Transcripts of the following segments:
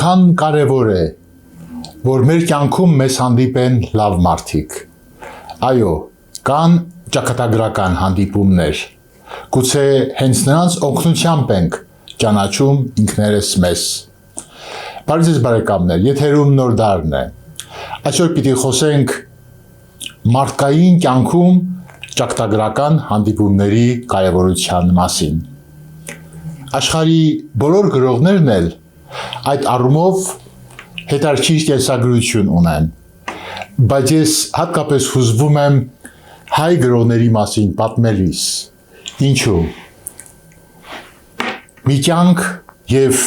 որքան կարևոր է, որ մեր կյանքում մեզ հանդիպեն լավ մարդիկ։ Այո, կան ճակատագրական հանդիպումներ, գուցե հենց նրանց օգնությամբ ենք ճանաչում ինքներս մեզ։ Բարի ձեզ բարեկամներ, եթերում Նոր Դարն է։ Այսօր պիտի խոսենք մարդկային կյանքում ճակատագրական հանդիպումների կարևորության մասին։ Աշխարհի բոլոր գրողներն էլ այդ առումով հետաքրքիր տեսագրություն ունեն, բայց ես հատկապես հուզվում եմ հայ գրողների մասին պատմելիս։ Ինչու՞։ Մի կյանք եւ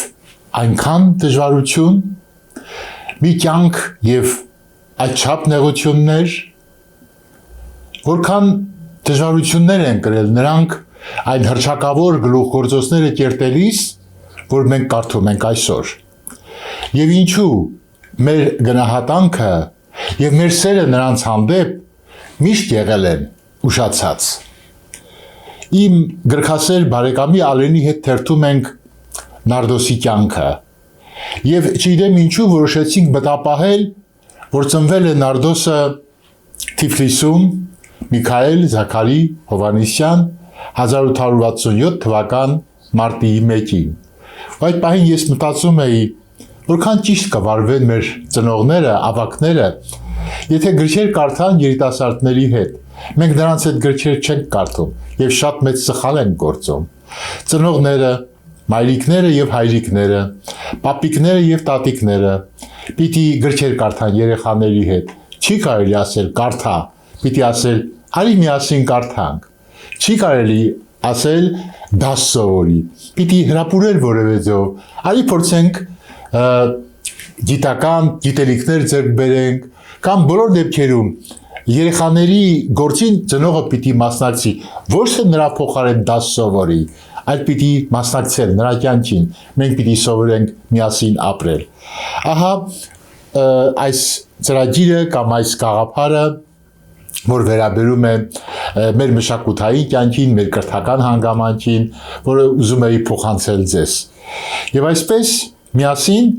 այնքան դժվարություն, մի կյանք եւ այդչափ նեղություններ, որքան դժվարություններ են կրել նրանք այն հռչակավոր գլուխգործոցները կերտելիս, որ մենք կարդում ենք այսօր։ Եվ ինչու մեր գնահատանքը եւ մեր սերը նրանց հանդեպ միշտ եղել են ուշացած։ Իմ գրքասեր բարեկամի Ալենի հետ թերթում ենք Նարդոսի կյանքը եւ չգիտեմ ինչու որոշեցինք մտապահել, որ ծնվել է Նարդոսը Թիֆլիսում, Միքայել Զաքարի Հովհաննիսյան 1867 թվական մարտի 1-ին։ Այդ պահին ես մտածում էի, որքան ճիշտ կվարվեն մեր ծնողները, ավակները, եթե գրքեր կարդան երիտասարդների հետ։ Մենք նրանց հետ գրքեր չենք կարդում եւ շատ մեծ սխալ ենք գործում։ Ծնողները, մայրիկները եւ հայրիկները, պապիկները եւ տատիկները պիտի գրքեր կարդան երեխաների հետ։ Չի կարելի ասել կարդա, պիտի ասել արի միասին կարդանք։ Չի կարելի ասել դաս սովորի, պիտի հրապուրել որևէ ձով, արի փորձենք գիտական գիտելիքներ ձեռք բերենք, կամ բոլոր դեպքերում երեխաների գործին ծնողը պիտի մասնակցի, ոչ թե նրա փոխարեն դաս սովորի, այլ պիտի մասնակցել նրա կյանքին, մենք պիտի սովորենք միասին ապրել։ Ահա այս ծրագիրը կամ այս գաղափարը, որ վերաբերում է մեր մշակութային կյանքին, մեր կրթական հանգամանքին, որը ուզում էի փոխանցել ձեզ։ Եվ այսպես միասին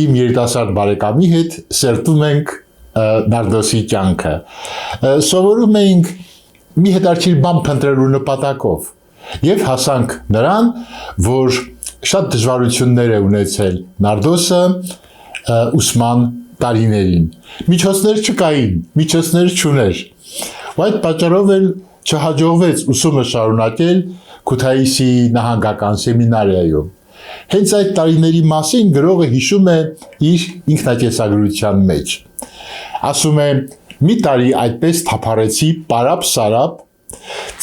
իմ երիտասարդ բարեկամի հետ սերտում ենք Նարդոսի կյանքը։ Սովորում էինք մի հետաքրքիր բան փնտրելու նպատակով եւ հասանք նրան, որ շատ դժվարություններ է ունեցել Նարդոսը ուսման տարիներին։ Միջոցներ չկային, միջոցներ չուներ։ Այդ պատճառով էլ չհաջողվեց ուսումը շարունակել Քութայիսի նահանգական սեմինարիայում։ Հենց այդ տարիների մասին գրողը հիշում է իր ինքնակեցագրության մեջ։ Ասում է. մի տարի այդպես թափառեցի պարապ-սարապ,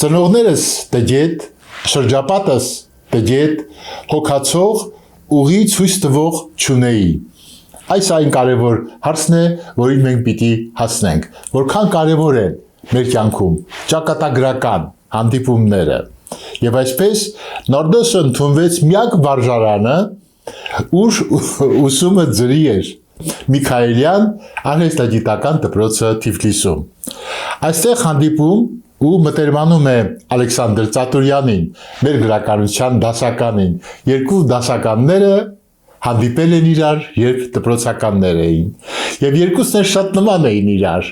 ծնողներս տգետ, շրջապատս տգետ, հոգացող, ուղի ցույց տվող չունեի։ Այս այն կարևոր հարցն է, որին մենք պիտի հասնենք, որքան կարևոր է մեր կյանքում ճակատագրական հանդիպումները։ Եվ այսպես Նարդոսը ընդունվեց միակ վարժարանը, ուր ուսումը ձրի էր, Միքայելյան արհեստագիտական դպրոցը Թիֆլիսում։ Այստեղ հանդիպում ու մտերմանում է Ալեքսանդր Ծատուրյանին, մեր գրականության դասականին։ Երկու դասականները հանդիպել են իրար, երբ դպրոցականներ էին, եւ երկուսն էլ շատ նման էին իրար։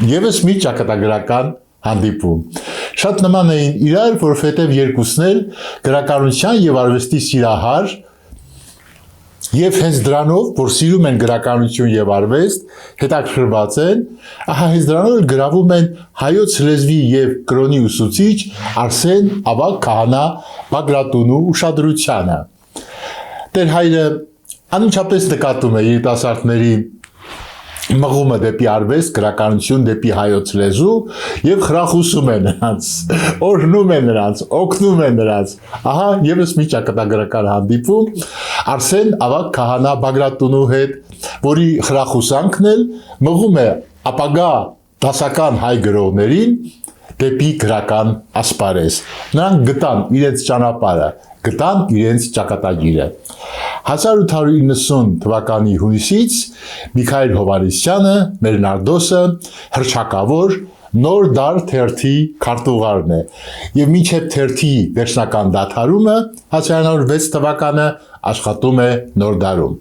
Եվս մի ճակատագրական հանդիպում։ Շատ նման էին իրար, որովհետեւ երկուսն էլ գրականության եւ արվեստի սիրահար եւ հենց դրանով, որ սիրում են գրականություն եւ արվեստ, հետաքրքրված են, ահա հենց դրանով էլ գրավում են հայոց լեզվի եւ կրոնի ուսուցիչ Արսեն Ավագ քահանա Բագրատունու ուշադրությանը։ Տեր հայրը անմիջապես նկատում է երիտասարդների մղումը դեպի արվեստ, գրականություն, դեպի հայոց լեզու եւ խրախուսում է նրանց, օրհնում է նրանց, օգնում է նրանց։ Ահա եւս մի ճակատագրական հանդիպում Արսեն Ավագ քահանա Բագրատունու հետ, որի խրախուսանքն էլ մղում է ապագա դասական հայ գրողներին դեպի գրական ասպարեզ։ Նրանք գտան իրենց ճանապարհը, գտան իրենց ճակատագիրը։ 1890 թվականի հունիսից Միքայել Հովհաննիսյանը, մեր Նարդոսը, հռչակավոր Նոր Դար թերթի քարտուղարն է եւ մինչեւ թերթի վերջնական դադարումը 1906 թվականը աշխատում է Նոր Դարում։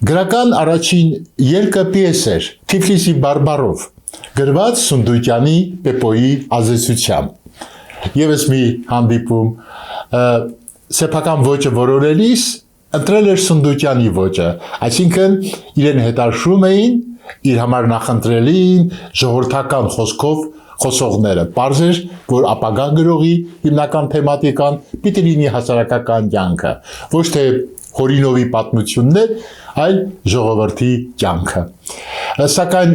Գրական առաջին երկը պիես էր Թիֆլիսի բարբարով, գրված Սունդուկյանի Պեպոյի ազդեցությամբ։ Եվս մի հանդիպում սեփական ոճը որորելիս ընտրել էր Սունդուկյանի ոճը, այսինքն իրեն հետարշում էին իր համար նախընտրելին ժողովրդական խոսքով խոսողները։ Պարզ էր, որ ապագա գրողի հիմնական թեմատիկան պիտի լինի հասարակական կյանքը, ոչ թե Հորինովի պատմություններ, այլ ժողովրդի կյանքը։ Սակայն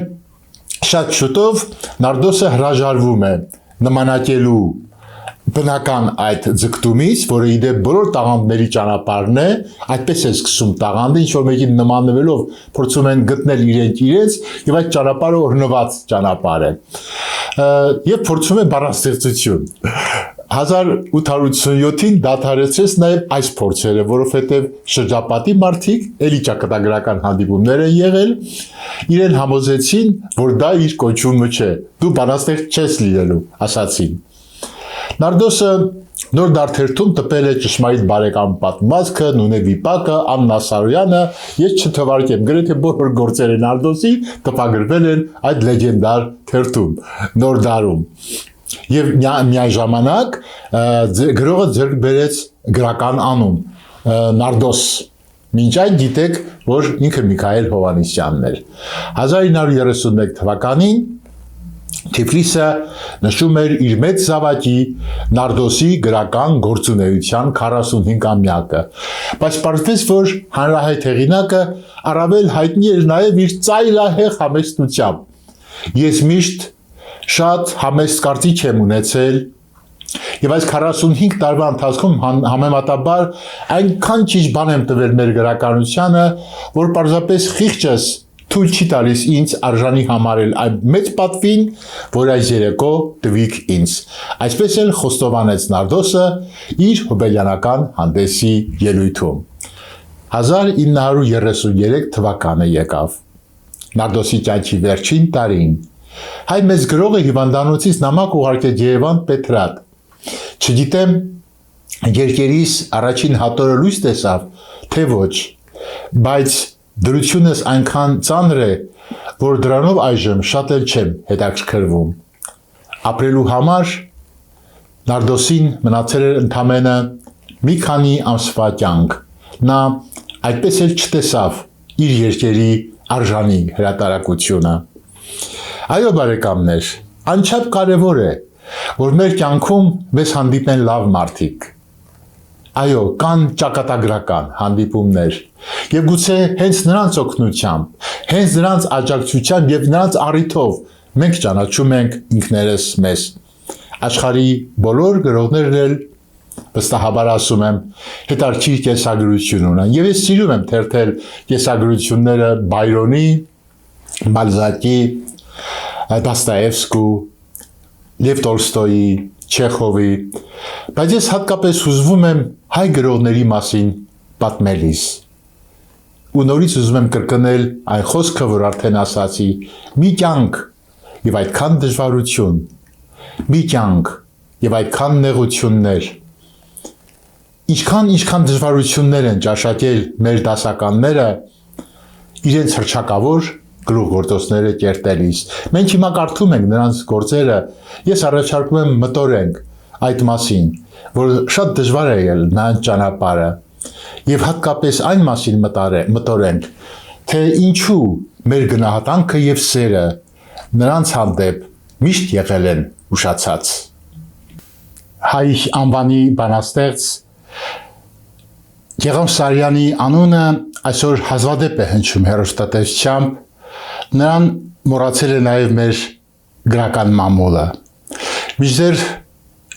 շատ շուտով Նարդոսը հրաժարվում է նմանակելու բնական այդ ձգտումից, որը իդեպ բոլոր տաղանդների ճանապարհն է, այդպես է սկսում տաղանդը, ինչ որ մեկին նմանվելով փորձում են գտնել իրենց եւ այդ ճանապարհը օրհնված ճանապարհ է։ Եվ փորձում է բանաստեղծություն։ 1887-ին դադարեցրեց նաև այս փորձերը, որովհետև շրջապատի մարդիկ էլի ճակատագրական հանդիպումներ են եղել, իրեն համոզեցին, որ դա իր կոչումը չէ, դու բանաստեղծ չես լինելու, ասացին։ Նարդոսը նոր դարթերթում տպել է ճշմարիտ բարեկամ պատմվածքը, Նունե Վիպակը, Աննա Սարոյանը, ես չթվարկեմ, գրեթե բոլոր գործերը Նարդոսի տպագրվել են այդ լեգենդար թերթում, նոր դարում։ Եվ միայն ժամանակ գրողը ձեռք բերեց գրական անուն, Նարդոս, մինչ այդ գիտեք, որ ինքը Միքայել Հովհաննիսյանն էր։ 1931 թվականին Թիֆլիսը նշում էր իր մեծ զավակի Նարդոսի գրական գործունեության 45-ամյակը, բայց պարզվեց, որ հանրահայտ հեղինակը առավել հայտնի էր նաև իր ծայրահեղ համեստությամբ։ Ես միշտ շատ համեստ կարծիք եմ ունեցել եւ այս 45 տարվա ընթացքում համեմատաբար այնքան ճիշտ բան եմ տվել մեր գրականությանը, որ պարզապես խիղճս թույլ չի տալիս ինձ արժանի համարել այն մեծ պատվին, որ այս երեկո տվիք ինձ։ Այսպես էլ խոստովանեց Նարդոսը իր հոբելյանական հանդեսի ելույթում։ 1933 թվականը եկավ։ Նարդոսի կյանքի վերջին տարին հայ մեծ գրողը հիվանդանոցից նամակ ուղարկեց Երևան Պետրատ։ Չգիտեմ, երկերիս առաջին հատորը լույս տեսավ, թե ոչ, բայց դրությունս այնքան ծանր է, որ դրանով այժմ շատ էլ չեմ հետաքրքրվում։ Ապրելու համար Նարդոսին մնացել էր ընդամենը մի քանի ամսվա կյանք։ Նա այդպես էլ չտեսավ իր երկերի արժանի հրատարակությունը։ Այո, բարեկամներ, անչափ կարևոր է, որ մեր կյանքում մեզ հանդիպեն լավ մարդիկ։ Այո, կան ճակատագրական հանդիպումներ, եւ գուցե հենց նրանց օգնությամբ, հենց նրանց աջակցությամբ եւ նրանց առիթով մենք ճանաչում ենք ինքներս մեզ։ Աշխարհի բոլոր գրողներն էլ վստահաբար ասում եմ, հետաքրքիր կեսագրություն ունեն։ Եվ ես սիրում եմ թերթել կեսագրությունները Բայրոնի, Բալզակի, Դոստոևսկու, Լև Տոլստոյի, Չեխովի, բայց ես հատկապես հուզվում եմ հայ գրողների մասին պատմելիս։ Ու նորից ուզում եմ կրկնել այն խոսքը, որ արդեն ասացի, մի կյանք եւ այդքան դժվարություն, մի կյանք եւ այդքան նեղություններ, ինչքան դժվարություններ են ճաշակել մեր դասականները իրենց հռչակավոր գլուխգործոցները կերտելիս։ Մենք հիմա կարդում ենք նրանց գործերը, ես առաջարկում եմ մտորենք այդ մասին, որ շատ դժվար է եղել նրանց ճանապարհը, եւ հատկապես այն մասին մտորենք, թե ինչու մեր գնահատանքը եւ սերը նրանց հանդեպ միշտ եղել են ուշացած։ Հայ անվանի բանաստեղծ Գեղամ Սարյանի անունը այսօր հազվադեպ է հնչում հեռուստատեսությամբ, նրան մոռացել է նաև մեր գրական մամուլը։ Մինչդեռ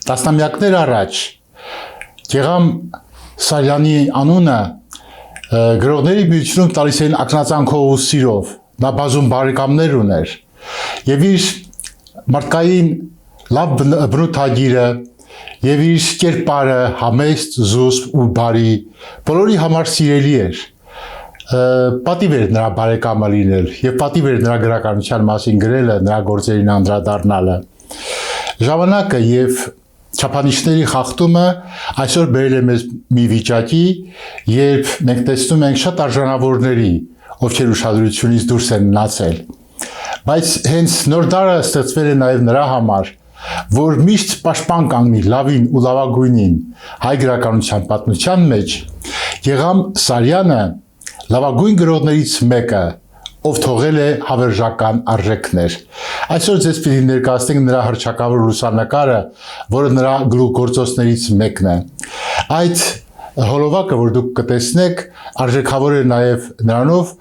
տասնամյակներ առաջ Գեղամ Սարյանի անունը գրողների միությունում տալիս էին ակնածանքով ու սիրով, նա բազում բարեկամներ ուներ եւ իր մարդկային լավ բնութագիրը եւ իր կերպարը համեստ, զուսպ ու բարի բոլորի համար սիրելի էր։ Պատիվ էր նրա բարեկամը լինել եւ պատիվ էր նրա գրականության մասին գրելը, նրա գործերին անդրադառնալը։ Ժամանակը եւ չափանիշների խախտումը այսօր բերել է մեզ մի վիճակի, երբ մենք տեսնում ենք շատ արժանավորների ովքեր ուշադրությունից դուրս են մնացել։ Բայց հենց նոր դարը ստեղծվել է նաև նրա համար, որ միշտ պաշտպան կանգնի լավին ու լավագույնին հայ գրականության պատմության մեջ, Գեգամ Սարյանը լավագույն գրողներից մեկը, ով թողել է հավերժական արժեքներ։ Այսօր ձեզ պիտի ներկայացնենք նրա հռչակավոր լուսանկարը, որը նրա գլուխգործոցներից մեկն է։ Այդ հոլովակը, որ դուք կտեսնեք, արժեքավոր է նաև նրանով,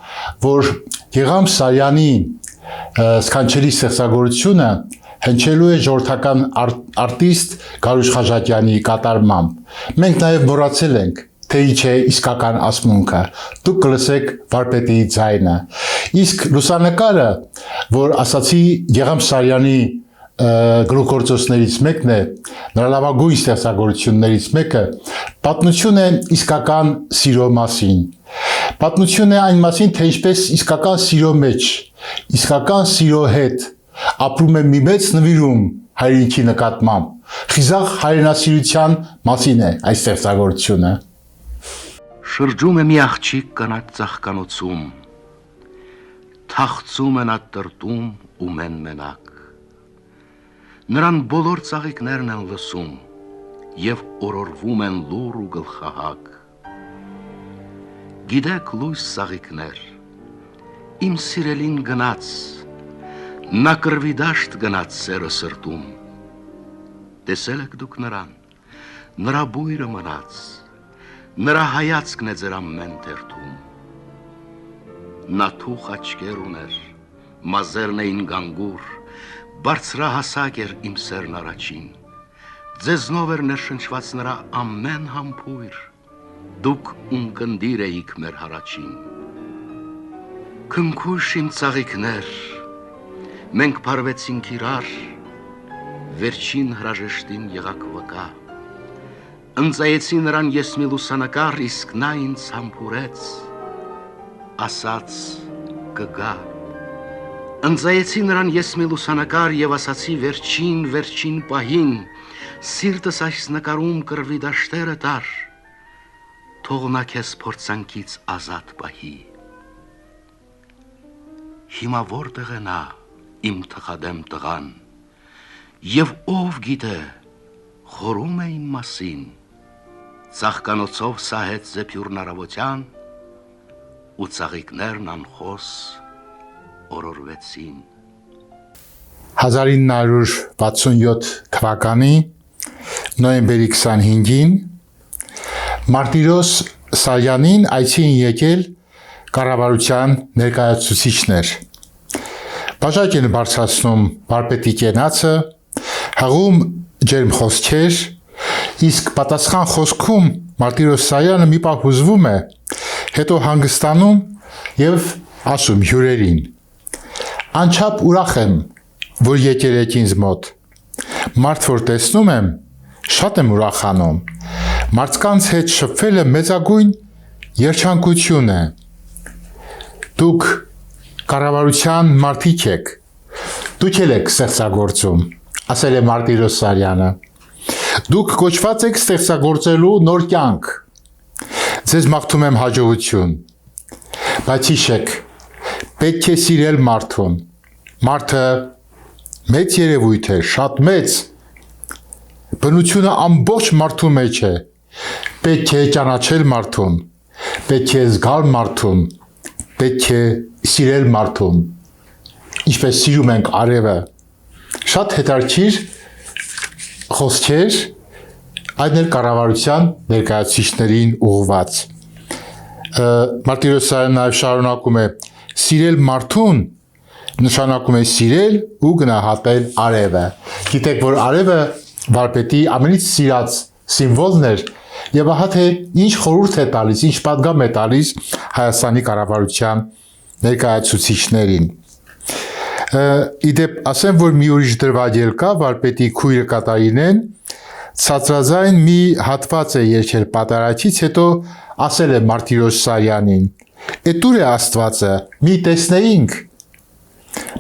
որ Գեգամ Սարյանի սքանչելի ստեղծագործությունը հնչելու է ժողովրդական արտիստ Գարուշ Խաչատյանի կատարմամբ։ Մենք նաև մոռացել ենք, թե ինչ է իսկական ասմունքը։ Դուք կլսեք վարպետի ձայնը։ Իսկ լուսանկարը, որ ասացի Գեգամ Սարյանի գլուխգործոցներից մեկն է, նրա լավագույն ստեղծագործություններից մեկը, պատմություն է իսկական սիրո մասին։ Պատմություն է այն մասին, թե ինչպես իսկական սիրո մեջ, իսկական սիրո հետ ապրում է մի մեծ նվիրում հայրենիքի նկատմամբ։ Խիզախ հայրենասիրության մասին է այս ստեղծագործությունը։ Շրջում է մի աղջիկ կանաչ ծաղկանոցում, թախծում են ատրտում ու մենակ։ Նրան բոլոր ծաղիկներն են լսում և օրորվում են լուր ու գլխահակ։ Գիտեք լույս ծաղիկներ, իմ սիրելին գնաց, նա կրվի դաշտ գնաց սերը սրտում։ Տեսել եք դուք նրան, նրա բույրը մնաց, նրա հայացքն է ձեր ամեն թերթում։ Նա թուխ աչքեր ուներ, մազերն էին գանգուր, բարձրահասակ էր իմ սերն առաջին, ձեզնով էր ներշնչված նրա ամեն համբույր, դուք ունկնդիր էիք մեր հարաչին։ Քնքույշ իմ ծաղիկներ, մենք փարվեցինք իրար, վերջին հրաժեշտին եղաք վկա, ընծայեցի նրան ես մի լուսանկար, իսկ նա ինձ համբուրեց, ասաց կգա։ Ընծայեցի նրան ես մի լուսանկար և ասացի վերջին պահին, սիրտս այս նկարում կրվի դաշտերը տար, թող նա քեզ փորձանքից ազատ պահի։ Հիմա որտեղ է նա, իմ թխադեմ տղան, և ով գիտե, խորում է իմ մասին, ծաղկանոցով սահեց զեփյուռն առավոտյան, ու ծաղիկներն անխոս օրորվեցին։ 1967 թվականի նոյեմբերի 25-ին Մարտիրոս Սարյանին այցի են եկել կառավարության ներկայացուցիչներ։ Բաժակ են բարձրացնում վարպետի կենացը, հղում ջերմ խոսքեր, իսկ պատասխան խոսքում Մարտիրոս Սարյանը մի պահ հուզվում է, հետո հանգստանում և ասում հյուրերին. Անչափ ուրախ եմ, որ եկել եք ինձ մոտ, մարդ որ տեսնում եմ, շատ եմ ուրախանում, մարդկանց հետ շփվելը մեծագույն երջանկություն է, դուք կառավարության մարդիկ եք, դուք էլ եք ստեղծագործում, ասել է Մարտիրոս Սարյանը, դուք կոչված եք ստեղծագործելու նոր կյանք, ձեզ մաղթում եմ հաջողություն, բայց հիշեք, պետք է սիրել մարդուն, մարդը մեծ երևույթ է, շատ մեծ, բնությունը ամբողջ մարդու մեջ է, պետք է ճանաչել մարդուն, պետք է զգալ մարդուն, պետք է սիրել մարդուն, ինչպես սիրում ենք արևը, շատ հետաքրքիր խոսքեր, այդ ներ կառավարության ներկայացուցիչներին ուղղված։ Մարտիրոս Սարյանը նաև շարունակում է. Սիրել մարդուն նշանակում է սիրել ու գնահատել արևը։ Գիտեք, որ արևը վարպետի ամենից սիրած սիմվոլն էր եւ ահա թե ինչ խորհուրդ է տալիս, ինչ պատգամ է տալիս Հայաստանի կառավարության ներկայացուցիչներին։ Իդեպ ասեմ, որ մի ուրիշ դրվագ կա, վարպետի քույրը Կատարինեն ցածրաձայն մի հատված է երգել պատարագից, հետո ասել է Մարտիրոս Սարյանին. «Էդ ուր է Աստվածը, մի տեսնեինք»։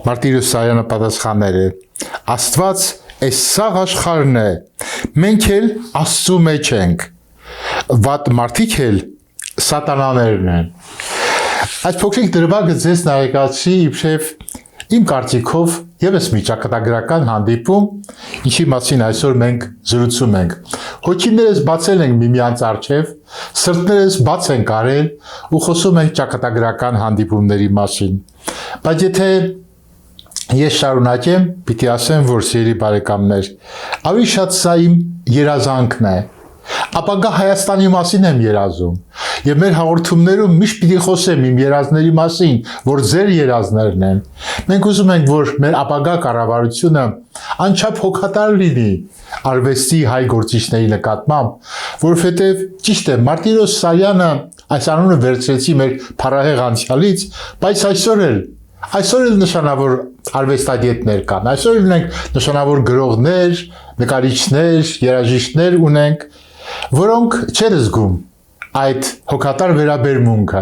Մարտիրոս Սարյանը պատասխանել է. «Աստված այս սաղ աշխարհն է, մենք էլ Աստծու մեջ ենք, վատ մարդիկ էլ սատանաներն են»։ Այս փոքրիկ դրվագը ձեզ նայեկացրի իբրև իմ կարծիքով եւս մի ճակատագրական հանդիպում, ինչի մասին այսօր մենք զրուցում ենք։ Հոգիներս բացել ենք միմյանց առջև, սրտներս բաց ենք արել ու խոսում ենք ճակատագրական հանդիպումների մասին։ Բայց եթե ես շարունակեմ, պիտի ասեմ, որ սիրելի բարեկամներ, ավելի շատ սա իմ երազանքն է։ Ապագա Հայաստանի մասին եմ երազում, եւ մեր հաղորդումներում միշտ պիտի խոսեմ իմ երազների մասին, որ ձեր երազներն են։ Մենք ուզում ենք, որ մեր ապագա կառավարությունը անչափ հոգատար լինի արվեստի հայ գործիչների նկատմամբ, որովհետեւ ճիշտ է, Մարտիրոս Սարյանը այս անունը վերցրեցի մեր փառահեղ անցյալից, բայց այսօր էլ նշանավոր արվեստագետներ կան, այսօր էլ ունենք նշանավոր գրողներ, նկարիչներ, երաժիշտներ ունենք, որոնք չեն զգում այդ հոգատար վերաբերմունքը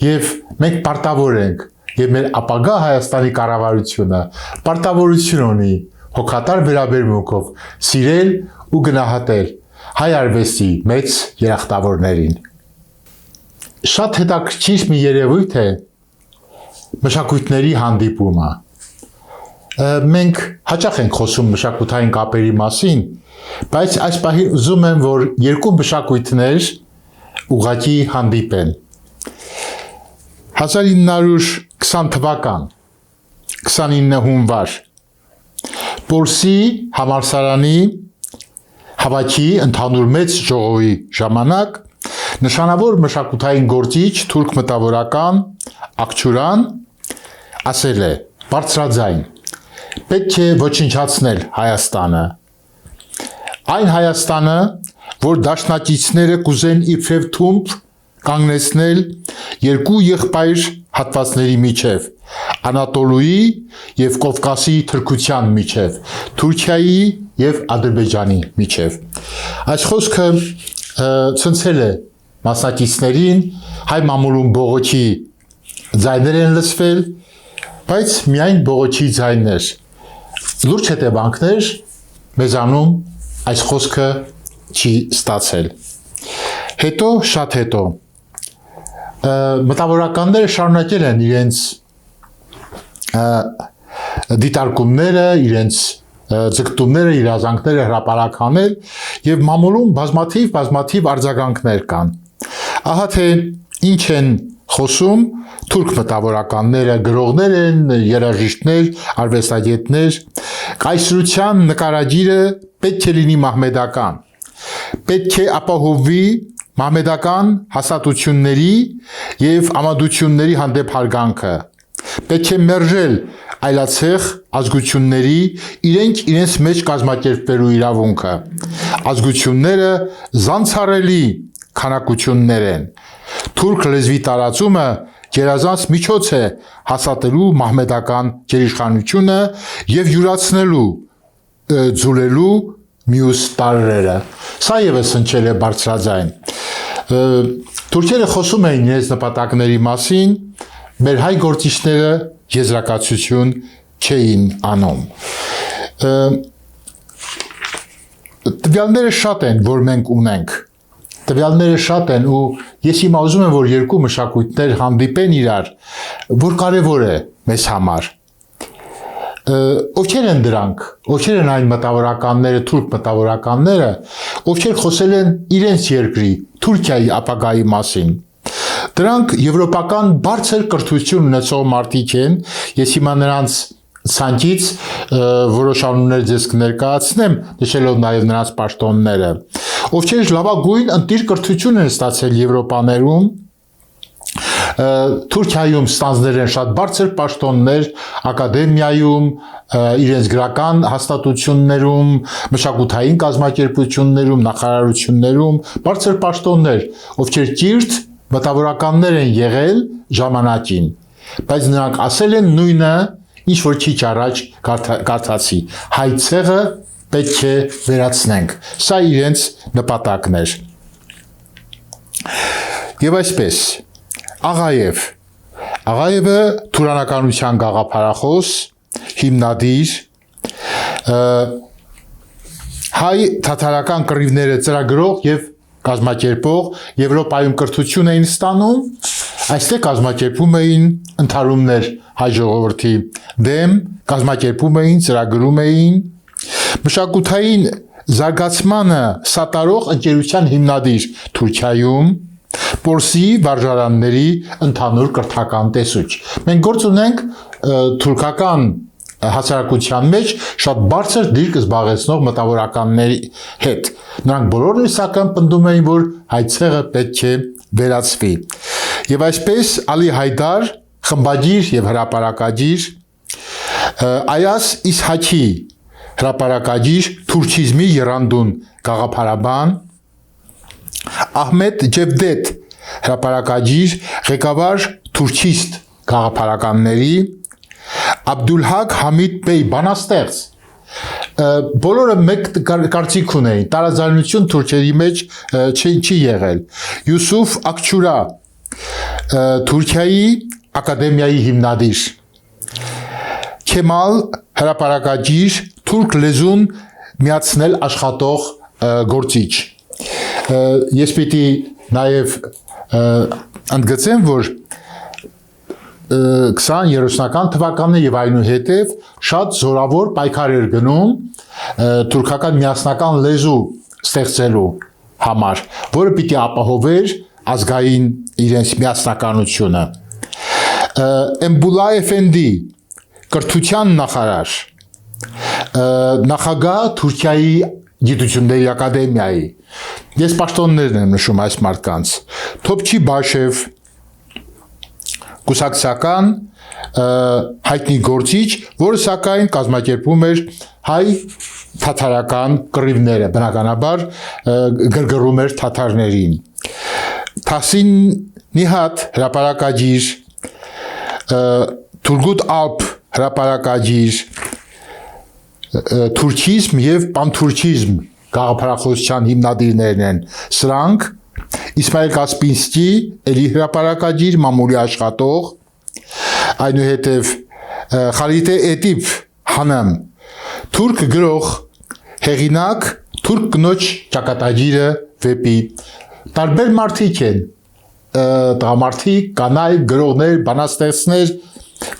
եւ մենք պարտավոր ենք եւ մեր ապագա Հայաստանի կառավարությունը պարտավորություն ունի հոգատար վերաբերմունքով սիրել ու գնահատել հայ արվեստի մեծ երախտավորներին։ Շատ հետաքրքիր մի երևույթ է մշակույթների հանդիպումը։ Մենք հաճախ ենք խոսում մշակութային կապերի մասին, բայց այս պահին ուզում եմ, որ երկու մշակույթներ ուղղակի հանդիպեն։ 1920 թվական 29 հունվար Պորսի համալսարանի հավաքի ընդհանուր մեծ ժողովի ժամանակ նշանավոր մշակութային գործիչ թուրք մտավորական Աքչուրան ասել է բարձրաձայն պետք է ոչնչացնել Հայաստանը։ Այն Հայաստանը, որ դաշնակիցները կուզեն իբրև թումբ կանգնեցնել երկու եղբայր հատվածների միջև, Անատոլուի եւ Կովկասի թրքության միջև, Թուրքիայի եւ Ադրբեջանի միջև։ Այս խոսքը ցնցել է մասնակիցներին, հայ մամուլում բողոքի ձայներ են լսվել, բայց միայն բողոքի ձայներ։ Լուրջ հետևանքներ մեզանում այս խոսքը չի ստացել։ Հետո, շատ հետո, մտավորականները շարունակել են իրենց դիտարկումները, իրենց ձգտումները, իրազանքները հրապարականել եւ մամուլում բազմաթիվ արձագանքներ կան։ Ահա թե ինչ են խոսում թուրք մտավորականները, գրողներ են, երաժիշտներ, արվեստագետներ, կայսրության նկարագիրը պետք է լինի մահմեդական, պետք է ապահովվի մահմեդական հաստատությունների եւ ամադությունների հանդեպ հարգանքը, պետք է մերժել այլացեղ ազգությունների իրենց մեջ կազմակերպվելու իրավունքը, ազգությունները զանցառելի քանակություններ են, թուրք լեզվի տարածումը գերազանց միջոց է հաստատելու մահմեդական գերիշխանությունը եւ յուրացնելու ձուլելու մյուս տարրերը։ Սա եւս հնչել է բարձրաձայն։ Թուրքերը խոսում էին իրենց նպատակների մասին, մեր հայ գործիչները եզրակացություն չէին անում։ Տվյալները շատ են, որ մենք ունենք։ Տվյալները շատ են ու ես հիմա ուզում եմ, որ երկու մշակույթներ հանդիպեն իրար, որ կարևոր է մեզ համար։ Ովքեր են դրանք, ովքեր են այն մտավորականները, թուրք մտավորականները, ովքեր խոսել են իրենց երկրի, Թուրքիայի ապագայի մասին։ Դրանք եվրոպական բարձր կրթություն ունեցող մարդիկ են, ես հիմա նրանց ցանկից որոշ անուններ ձեզ կներկայացնեմ, նշելով նաև նրանց պաշտոնները, ովքեր լավագույն ընտիր կրթություն են ստացել Եվրոպաներում, Թուրքիայում ստանձնել են շատ բարձր պաշտոններ ակադեմիայում, իրենց գրական հաստատություններում, մշակութային կազմակերպություններում, նախարարություններում, բարձր պաշտոններ, ովքեր ճիշտ մտավորականներ են եղել ժամանակին, բայց նրանք ասել են նույնը, ինչ որ քիչ առաջ կարդացի, հայ ցեղը պետք է վերացնենք։ Սա իրենց նպատակն էր։ Եվ այսպես, Աղաևը թուրանականության գաղափարախոս, հիմնադիր, հայ թաթարական կռիվները ծրագրող եւ կազմակերպող, Եվրոպայում կրթություն էին ստանում, Այստեղ կազմակերպում էին ընդհարումներ հայ ժողովրդի դեմ, կազմակերպում էին, ծրագրում էին մշակութային զարգացմանը սատարող ընկերության հիմնադիր Թուրքիայում Պորսի վարժարանների ընդհանուր կրթական տեսուչ։ Մենք գործ ունենք թուրքական հասարակության մեջ շատ բարձր դիրք զբաղեցնող մտավորականների հետ։ Նրանք բոլորն սակայն պնդում էին, որ հայցեղը պետք է վերացվի։ Եվ այսպես Ալի Հայդար, խմբագիր եւ հրապարակագիր, Այաս Իսհաքի հրապարակագիր, թուրքիզմի եռանդուն գաղափարաբան, Ահմեդ Ջևդետ հրապարակագիր, ղեկավար թուրքիստ գաղափարականների, Աբդուլհակ Համիդ Բեյ բանաստեղծ, բոլորը մեկ կարծիք ունեին, տարաձայնություն թուրքերի մեջ չի եղել, Յուսուֆ Ակչուրա, Թուրքիայի ակադեմիայի հիմնադիր, Քեմալ հրապարակագիր, թուրք լեզուն միացնել աշխատող գործիչ։ Ես պիտի նաև ընդգծեմ, որ 20-30-ական թվականներ եւ այնուհետեւ շատ զորավոր պայքար էր գնում թուրքական միասնական լեզու ստեղծելու համար, որը պիտի ապահովեր ազգային իրենց միասնականությունը։ Էմբուլա Էֆենդի, կրթության նախարար, նախագահ Թուրքիայի գիտությունների ակադեմիայի, ես պաշտոններն եմ նշում այս մարդկանց, Թոփչի Բաշև, կուսակցական հայտնի գործիչ, որը սակայն կազմակերպում էր հայ թաթարական կռիվները, բնականաբար գրգռում էր թաթարներին։ Թասին Նիհատ հրապարակագիր, Թուրգուտ Ալփ հրապարակագիր, թուրքիզմ եւ պանթուրքիզմ գաղափարախոսության հիմնադիրներն են սրանք, Իսմայել Կասպինսկի, էլի հրապարակագիր, մամուլի աշխատող, այնուհետև Խալիտե Էտիփ Հանամ, թուրք գրող, հեղինակ, թուրք կնոջ ճակատագիրը վեպի, տարբեր մարդիկ են, տղամարդիկ, կանայք, գրողներ, բանաստեղծներ,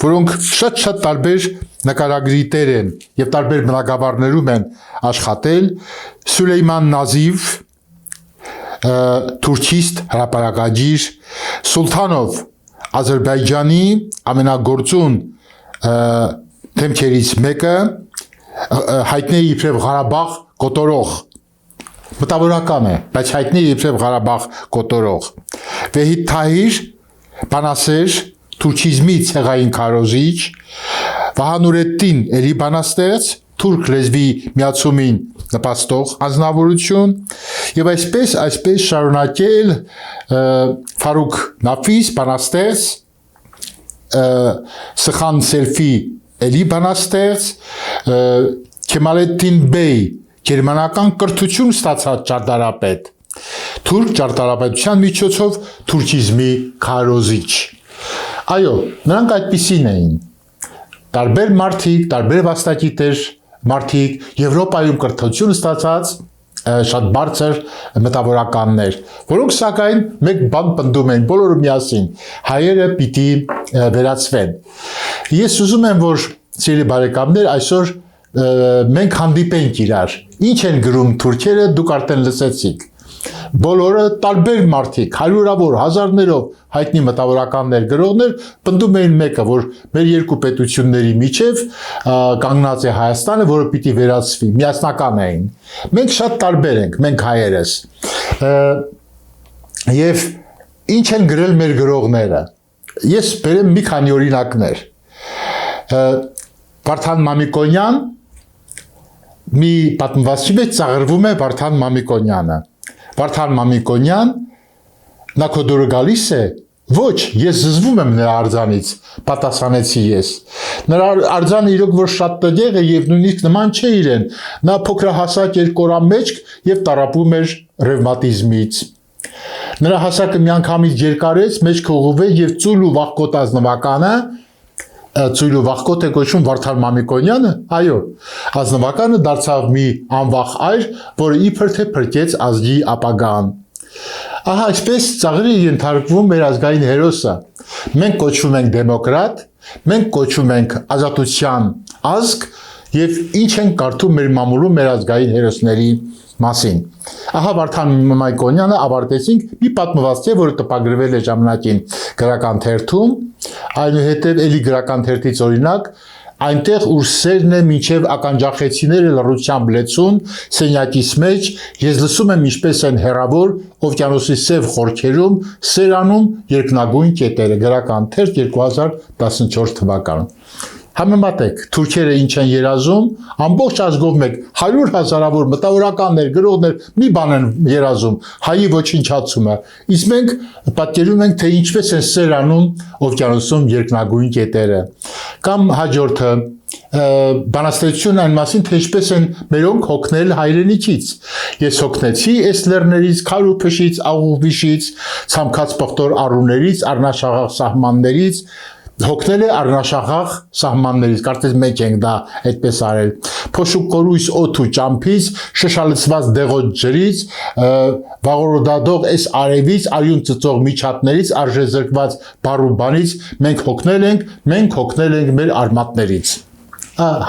որոնք շատ տարբեր նկարագրի տեր են եւ տարբեր բնագավառներում են աշխատել, Սուլեյման Նազիվ, թուրքիստ հրապարակագիր, Սուլթանով, Ադրբեջանի ամենագործուն թեմքերից մեկը, հայտնի է իբրև Ղարաբաղ կոտորող, մտավորական է, բայց հայտնի է իբրև Ղարաբաղ կոտորող, Վեհիդ Թահիր, բանասեր, թուրքիզմի ցեղային քարոզիչ, Վահանուրեդդին էլի բանաստեղծ, թուրք լեզվի միացումին նպաստող անձնավորություն եւ այսպես շարունակել Ֆարուկ Նաֆիս բանաստեղծ, Սխան Սելֆի էլի բանաստեղծ, Քեմալեդդին Բեյ գերմանական կրթություն ստացած ճարտարապետ, թուրք ճարտարապետության միջոցով թուրքիզմի քարոզիչ։ Այո, նրանք այդպիսին էին։ Տարբեր մարդիկ, տարբեր վաստակիտեր մարդիկ, Եվրոպայում կրթություն ստացած շատ բարձր մտավորականներ, որոնք սակայն մեկ բան պնդում են, բոլորը միասին, հայերը պիտի վերացվեն։ Ես ուզում եմ, որ սիրելի բարեկամներ, այսօր մենք հանդիպենք իրար։ Ինչ են գրում թուրքերը, դուք արդեն լսեցիք։ Բոլորը տարբեր մարդիկ, հարյուրավոր, հազարներով հայտնի մտավորականներ, գրողներ պնդում էին մեկը, որ մեր երկու պետությունների միջև կանգնած է Հայաստանը, որը պիտի վերացվի, միասնական էին։ Մենք շատ տարբեր ենք, մենք հայերս։ Եվ ինչ են գրել մեր գրողները։ Ես բերեմ մի քանի օրինակներ։ Վարդան Մամիկոնյան մի պատմվածքի մեջ ծաղրվում է Վարդան Մամիկոնյանը։ Վարդան Մամիկոնյան, նա քո դուրը գալիս է, ոչ, ես զզվում եմ նրա արձանից, պատասխանեցի ես։ Նրա արձանը իրոք որ շատ տեղ է եւ նույնիսկ նման չէ իրեն, նա փոքրահասակ էր կորամեջք եւ տառապում էր ռևմատիզմից։ Նրա հասակը միանգամից երկարեց, մեջքը ուղղվեց եւ ծույլ ու վախկոտ ազնվականը, ծույլ ու վախկոտ է կոչվում Վարդան Մամիկոնյանը, այո, ազնվականը դարձավ մի անվախ այր, որը իբր թե փրկեց ազգի ապագան։ Ահա այսպես ծաղրի ենթարկվում մեր ազգային հերոսը։ Մենք կոչվում ենք դեմոկրատ, մենք կոչվում ենք ազատության ազգ եւ ինչ են կարդում մեր մամուլում մեր ազգային հերոսների մասին։ Ահա Վարդան Մայքոնյանը ավարտեցինք մի պատմվածք, որը տպագրվել է ժամանակին գրական թերթում, այնուհետև էլի գրական թերթից օրինակ այնտեղ ուր սերն է մինչև ականջախեցիները լռությամբ լեցուն սենյակիս մեջ ես լսում եմ ինչպես են հեռավոր օվկիանոսի սև խորքերում սերանում երկնագույն կետերը գրական թերթ 2014 թվական Համեմատեք թուրքերը ինչ են երազում ամբողջ ազգով մեկ 100,000-ավոր մտավորականներ գրողներ մի բան են երազում հայի ոչնչացումը իսկ մենք պատկերում ենք թե ինչպես են սերանում օվկիանոսում երկնագույն կետերը կամ հաջորդը բանաստեղծությունն այն մասին թե ինչպես են մերոնք հոգնել հայրենիքից ես հոգնեցի այս լեռներից քարուփշից աղուվիշից ցամքած պղտոր առուներից առնաշաղախ սահմաններից հոգնել է առնաշաղախ սահմաններից կարծես մեկ ենք դա այդպես արել փոշուկ կորույս օդ ու ճամփից շշալցված դեղոտ ջրից վաղորոդադող այս արևից արյուն ծծող միջատներից արժեզրկված բարուբանից մենք հոգնել ենք մեր արմատներից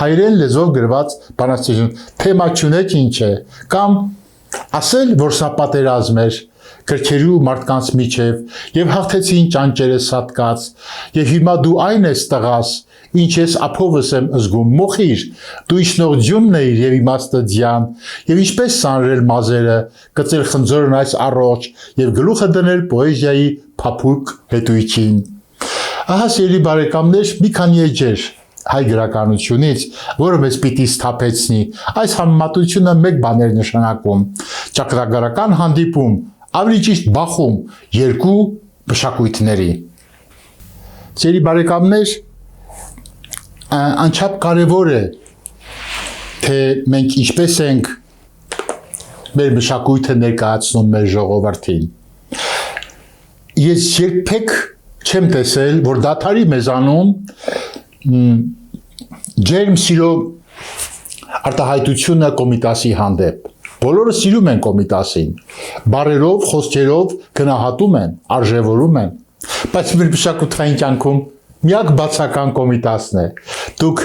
հայրեն լեզվով գրված բանաստեղծություն թեմա չունեք ինչ է կամ ասել որ սա պատերազմ էր գրքերի ու մարդկանց միջև եւ հաղթեցին ճանճերը սատկած եւ հիմա դու այն ես տղաս ինչ ես ափովս եմ զգում մոխիր դու իշնող ջունն էիր եւ իմաստը ձյան եւ ինչպես սանրել մազերը կծել խնձորն այս առողջ եւ գլուխը դնել պոեզիայի փափուկ հետույքին ահա սիրելի բարեկամներ մի քանի էջեր հայ գրականությունից, որը մեզ պիտի սթափեցնի, այս համեմատությունը մեկ բան էր նշանակում, ճակատագրական հանդիպում, ավելի ճիշտ բախում երկու մշակույթների։ Սիրելի բարեկամներ, անչափ կարևոր է, թե մենք ինչպես ենք մեր մշակույթը ներկայացնում մեր ժողովրդին։ Ես երբեք չեմ տեսել, որ դադարի մեզանում ջերմ սիրո արտահայտությունը Կոմիտասի հանդեպ։ Բոլորը սիրում են Կոմիտասին, բառերով, խոսքերով գնահատում են, արժևորում են, բայց մեր մշակութային կյանքում միակ բացական Կոմիտասն է։ Դուք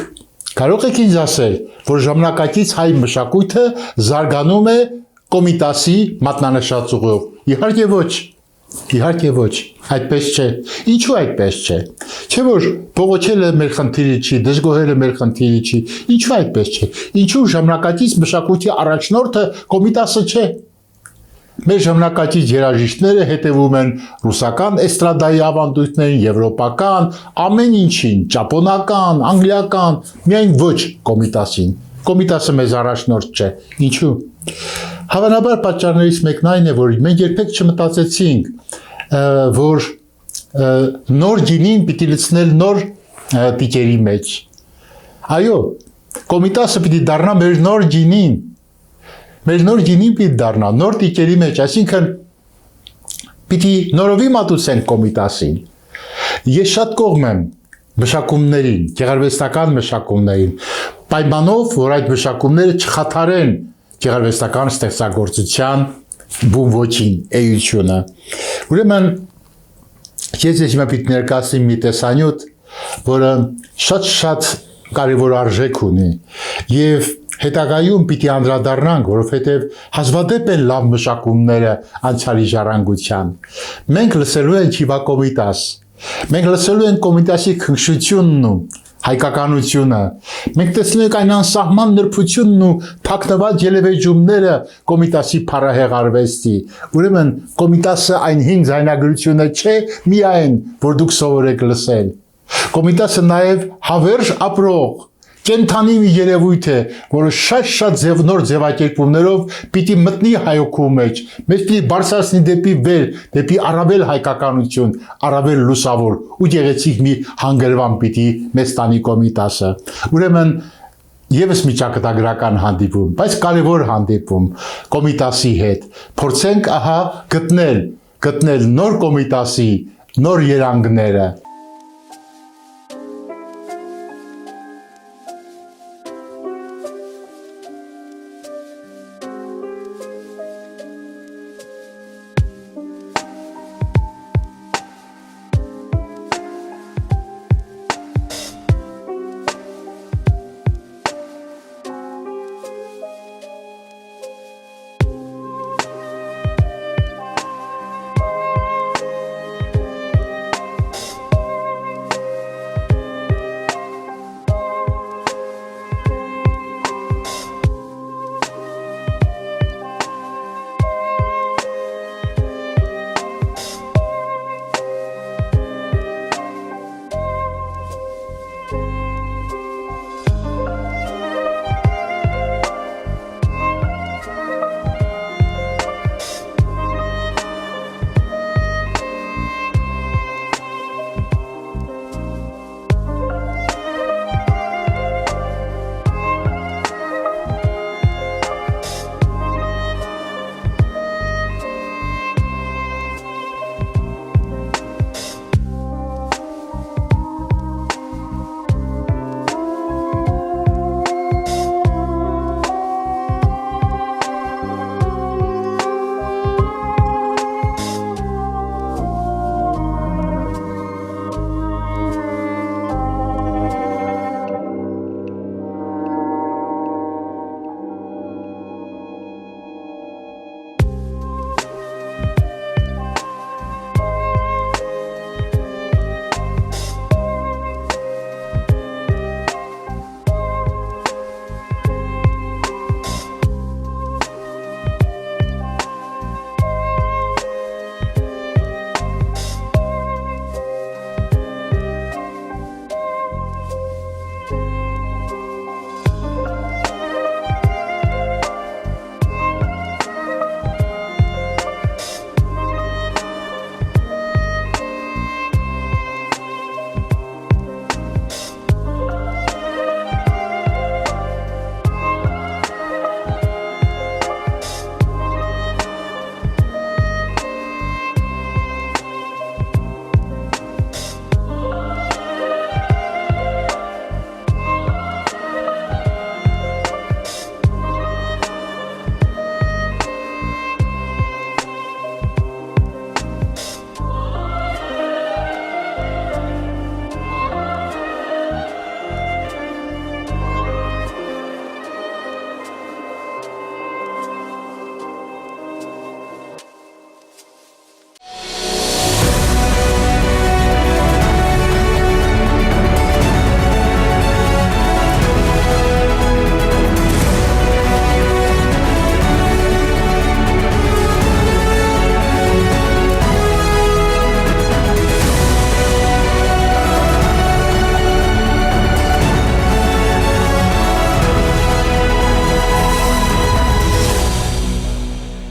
կարող եք ինձ ասել, որ ժամանակակից հայ մշակույթը զարգանում է Կոմիտասի մատնանշածուղով։ Իհարկե ոչ, այդպես չէ։ Ինչու այդպես չէ։ Չէ որ բողոքելը մեր խնդիրը չի, դժգոհելը մեր խնդիրը չի։ Ինչու այդպես չէ։ Ինչու ժամանակակից մշակույթի առաջնորդը Կոմիտասը չէ։ Մեր ժամանակակից երաժիշտները հետևում են ռուսական էստրադայի ավանդույթներին, եվրոպական, ամեն ինչին, ճապոնական, անգլիական, միայն ոչ Կոմիտասին։ Կոմիտասը մեզ առաջնորդ չէ։ Ինչու։ Հավանաբար պատճառներից մեկն այն է, որ մենք երբեք չմտածեցինք, որ նոր գինին պիտի լցնել նոր տիկերի մեջ։ Այո, Կոմիտասը պիտի դառնա մեր նոր գինին պիտի դառնա նոր տիկերի մեջ, այսինքն պիտի նորովի մատուցենք Կոմիտասին։ Ես շատ կողմ եմ մշակումներին, գեղարվեստական մշակումներին, պայմանով, որ այդ մշակումները չխաթարեն գեղարվեստական ստեղծագործության բունվոչին, էությունը։ Ուրեմն, ես հիմա պիտի ներկայացնեմ մի տեսանյութ, որը շատ կարևոր արժեք ունի եւ հետագայում պիտի անդրադառնանք, որովհետեւ հազվադեպ են լավ մշակումները անցյալի ժառանգության։ Մենք լսելու ենք Հիվա Կոմիտաս, մենք լսելու ենք Կոմիտասի քնքշությունն ու հայկականությունը, մենք տեսնում ենք այն անսահման նրբությունն ու թաքնված ելևեջումները Կոմիտասի փառահեղ արվեստի։ Ուրեմն Կոմիտասը այն հին ձայնագրությունը չէ միայն, որ դուք սովորեք լսել։ Կոմիտասը նաև հավերժ ապրող կենթանի մի երևույթ է, որը շատ նոր ձևակերպումներով պիտի մտնի հայոքու մեջ, մեզ պիտի բարձրացնի դեպի վեր, դեպի առավել հայկականություն, առավել լուսավոր ու գեղեցիկ մի հանգրվան պիտի մեզ տանի Կոմիտասը։ Ուրեմն եւս մի ճակատագրական հանդիպում, բայց կարևոր հանդիպում Կոմիտասի հետ։ Փորձենք ահա գտնել նոր Կոմիտասի նոր երանգները։